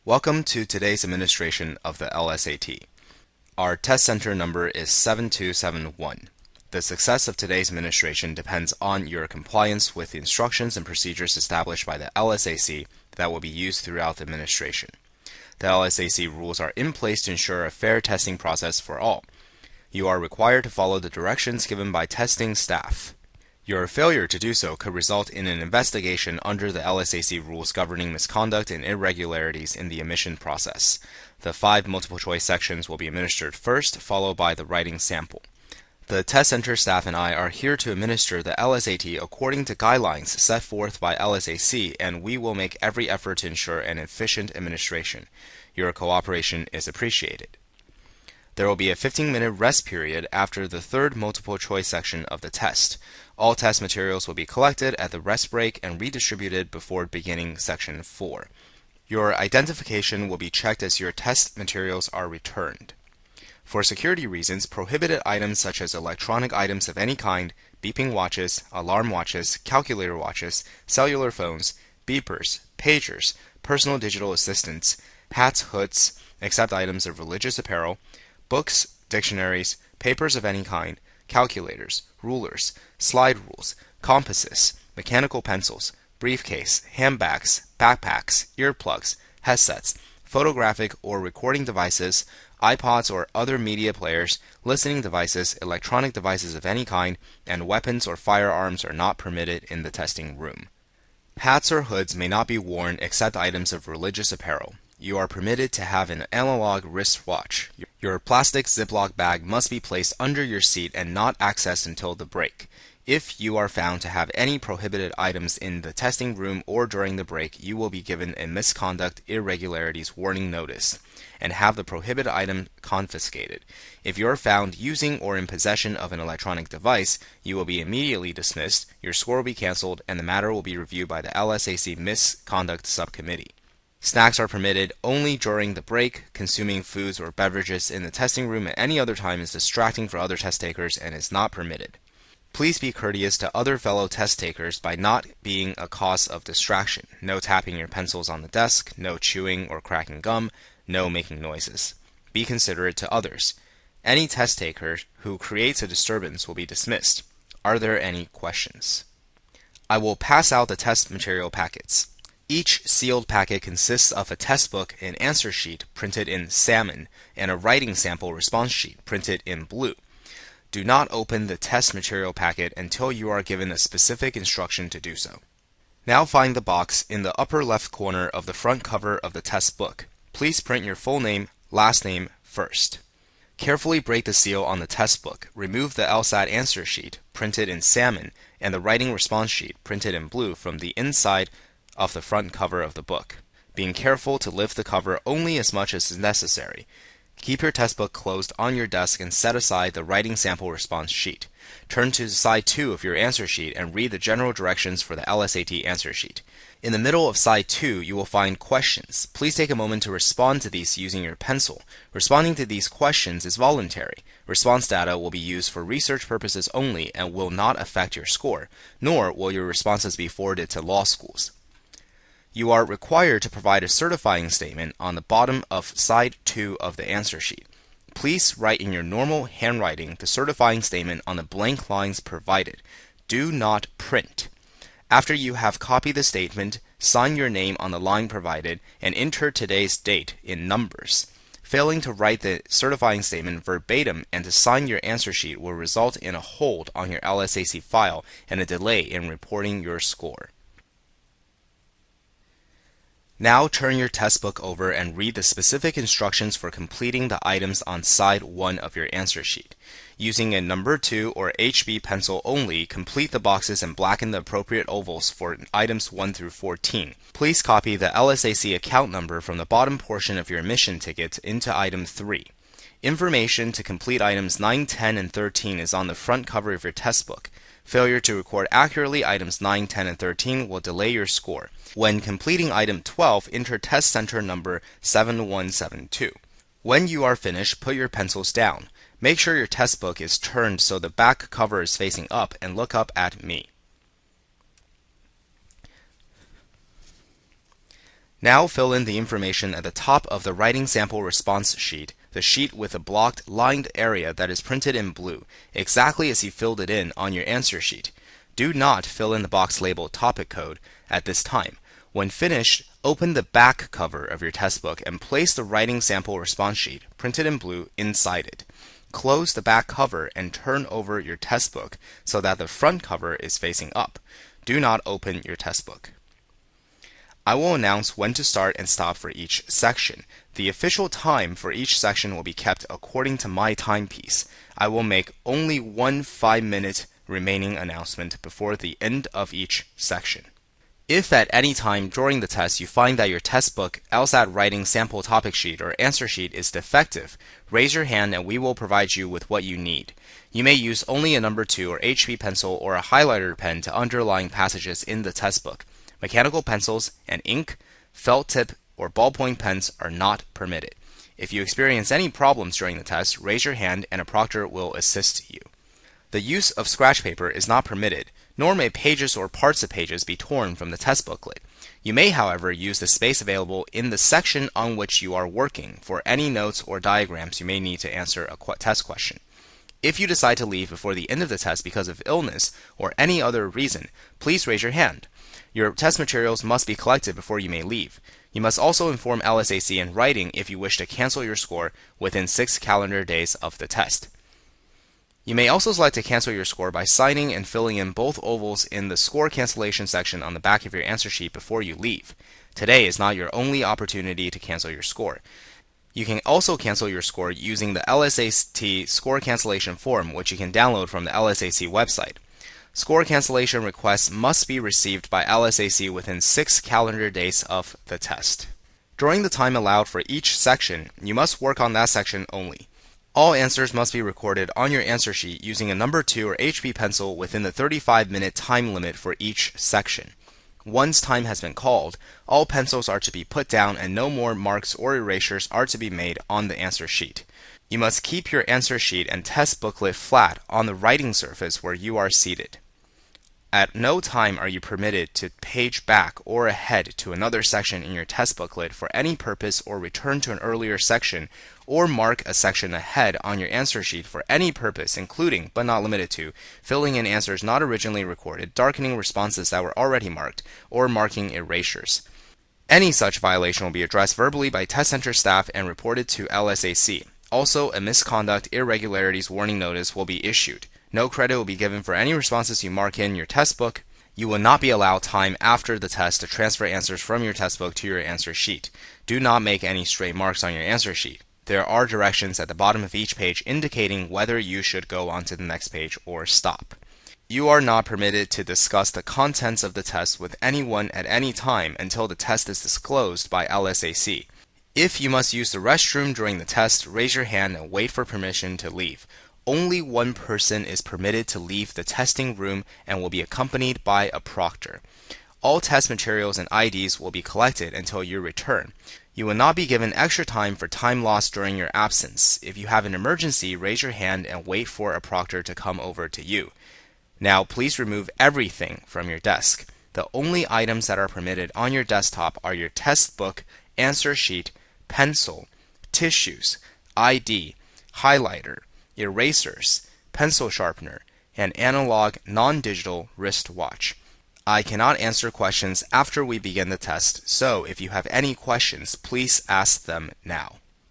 Welcome to today's administration of the LSAT. Our test center number is 7271. The success of today's administration depends on your compliance with the instructions and procedures established by the LSAC that will be used throughout the administration. The LSAC rules are in place to ensure a fair testing process for all. You are required to follow the directions given by testing staff. Your failure to do so could result in an investigation under the LSAC rules governing misconduct and irregularities in the admission process. The 5 multiple-choice sections will be administered first, followed by the writing sample. The test center staff and I are here to administer the LSAT according to guidelines set forth by LSAC, and we will make every effort to ensure an efficient administration. Your cooperation is appreciated. There will be a 15-minute rest period after the 3rd multiple-choice section of the test. All test materials will be collected at the rest break and redistributed before beginning section 4. Your identification will be checked as your test materials are returned. For security reasons, prohibited items such as electronic items of any kind, beeping watches, alarm watches, calculator watches, cellular phones, beepers, pagers, personal digital assistants, hats, hoods, except items of religious apparel, books, dictionaries, papers of any kind, calculators, rulers, slide rules, compasses, mechanical pencils, briefcase, handbags, backpacks, earplugs, headsets, photographic or recording devices, iPods or other media players, listening devices, electronic devices of any kind, and weapons or firearms are not permitted in the testing room. Hats or hoods may not be worn except items of religious apparel. You are permitted to have an analog wristwatch. Your plastic Ziploc bag must be placed under your seat and not accessed until the break. If you are found to have any prohibited items in the testing room or during the break, you will be given a misconduct irregularities warning notice and have the prohibited item confiscated. If you are found using or in possession of an electronic device, you will be immediately dismissed, your score will be canceled, and the matter will be reviewed by the LSAC Misconduct Subcommittee. Snacks are permitted only during the break. Consuming foods or beverages in the testing room at any other time is distracting for other test takers and is not permitted. Please be courteous to other fellow test takers by not being a cause of distraction. No tapping your pencils on the desk, no chewing or cracking gum, no making noises. Be considerate to others. Any test taker who creates a disturbance will be dismissed. Are there any questions? I will pass out the test material packets. Each sealed packet consists of a test book and answer sheet printed in salmon and a writing sample response sheet printed in blue. Do not open the test material packet until you are given a specific instruction to do so. Now find the box in the upper left corner of the front cover of the test book. Please print your full name, last name first. Carefully break the seal on the test book. Remove the LSAT answer sheet printed in salmon and the writing response sheet printed in blue from the inside of the front cover of the book, being careful to lift the cover only as much as is necessary. Keep your test book closed on your desk and set aside the writing sample response sheet. Turn to side 2 of your answer sheet and read the general directions for the LSAT answer sheet. In the middle of side 2, you will find questions. Please take a moment to respond to these using your pencil. Responding to these questions is voluntary. Response data will be used for research purposes only and will not affect your score, nor will your responses be forwarded to law schools. You are required to provide a certifying statement on the bottom of side 2 of the answer sheet. Please write in your normal handwriting the certifying statement on the blank lines provided. Do not print. After you have copied the statement, sign your name on the line provided and enter today's date in numbers. Failing to write the certifying statement verbatim and to sign your answer sheet will result in a hold on your LSAC file and a delay in reporting your score. Now turn your test book over and read the specific instructions for completing the items on side 1 of your answer sheet. Using a number 2 or HB pencil only, complete the boxes and blacken the appropriate ovals for items 1 through 14. Please copy the LSAC account number from the bottom portion of your admission ticket into item 3. Information to complete items 9, 10, and 13 is on the front cover of your test book. Failure to record accurately items 9, 10, and 13 will delay your score. When completing item 12, enter test center number 7172. When you are finished, put your pencils down. Make sure your test book is turned so the back cover is facing up and look up at me. Now fill in the information at the top of the writing sample response sheet, the sheet with a blocked lined area that is printed in blue, exactly as you filled it in on your answer sheet. Do not fill in the box labeled topic code at this time. When finished, open the back cover of your test book and place the writing sample response sheet, printed in blue, inside it. Close the back cover and turn over your test book so that the front cover is facing up. Do not open your test book. I will announce when to start and stop for each section. The official time for each section will be kept according to my timepiece. I will make only one 5-minute remaining announcement before the end of each section. If at any time during the test you find that your test book, LSAT writing sample topic sheet, or answer sheet is defective, raise your hand and we will provide you with what you need. You may use only a number 2 or HB pencil or a highlighter pen to underline passages in the test book. Mechanical pencils and ink, felt tip, or ballpoint pens are not permitted. If you experience any problems during the test, raise your hand and a proctor will assist you. The use of scratch paper is not permitted, nor may pages or parts of pages be torn from the test booklet. You may, however, use the space available in the section on which you are working for any notes or diagrams you may need to answer a test question. If you decide to leave before the end of the test because of illness or any other reason, please raise your hand. Your test materials must be collected before you may leave. You must also inform LSAC in writing if you wish to cancel your score within 6 calendar days of the test. You may also select to cancel your score by signing and filling in both ovals in the score cancellation section on the back of your answer sheet before you leave. Today is not your only opportunity to cancel your score. You can also cancel your score using the LSAT score cancellation form, which you can download from the LSAC website. Score cancellation requests must be received by LSAC within 6 calendar days of the test. During the time allowed for each section, you must work on that section only. All answers must be recorded on your answer sheet using a number 2 or HB pencil within the 35-minute time limit for each section. Once time has been called, all pencils are to be put down and no more marks or erasures are to be made on the answer sheet. You must keep your answer sheet and test booklet flat on the writing surface where you are seated. At no time are you permitted to page back or ahead to another section in your test booklet for any purpose or return to an earlier section or mark a section ahead on your answer sheet for any purpose, including, but not limited to, filling in answers not originally recorded, darkening responses that were already marked, or marking erasures. Any such violation will be addressed verbally by test center staff and reported to LSAC. Also, a misconduct irregularities warning notice will be issued. No credit will be given for any responses you mark in your test book. You will not be allowed time after the test to transfer answers from your test book to your answer sheet. Do not make any straight marks on your answer sheet. There are directions at the bottom of each page indicating whether you should go on to the next page or stop. You are not permitted to discuss the contents of the test with anyone at any time until the test is disclosed by LSAC. If you must use the restroom during the test, raise your hand and wait for permission to leave. Only one person is permitted to leave the testing room and will be accompanied by a proctor. All test materials and IDs will be collected until your return. You will not be given extra time for time lost during your absence. If you have an emergency, raise your hand and wait for a proctor to come over to you. Now, please remove everything from your desk. The only items that are permitted on your desktop are your test book, answer sheet, pencil, tissues, ID, highlighter, erasers, pencil sharpener, and analog non-digital wristwatch. I cannot answer questions after we begin the test, so if you have any questions, please ask them now.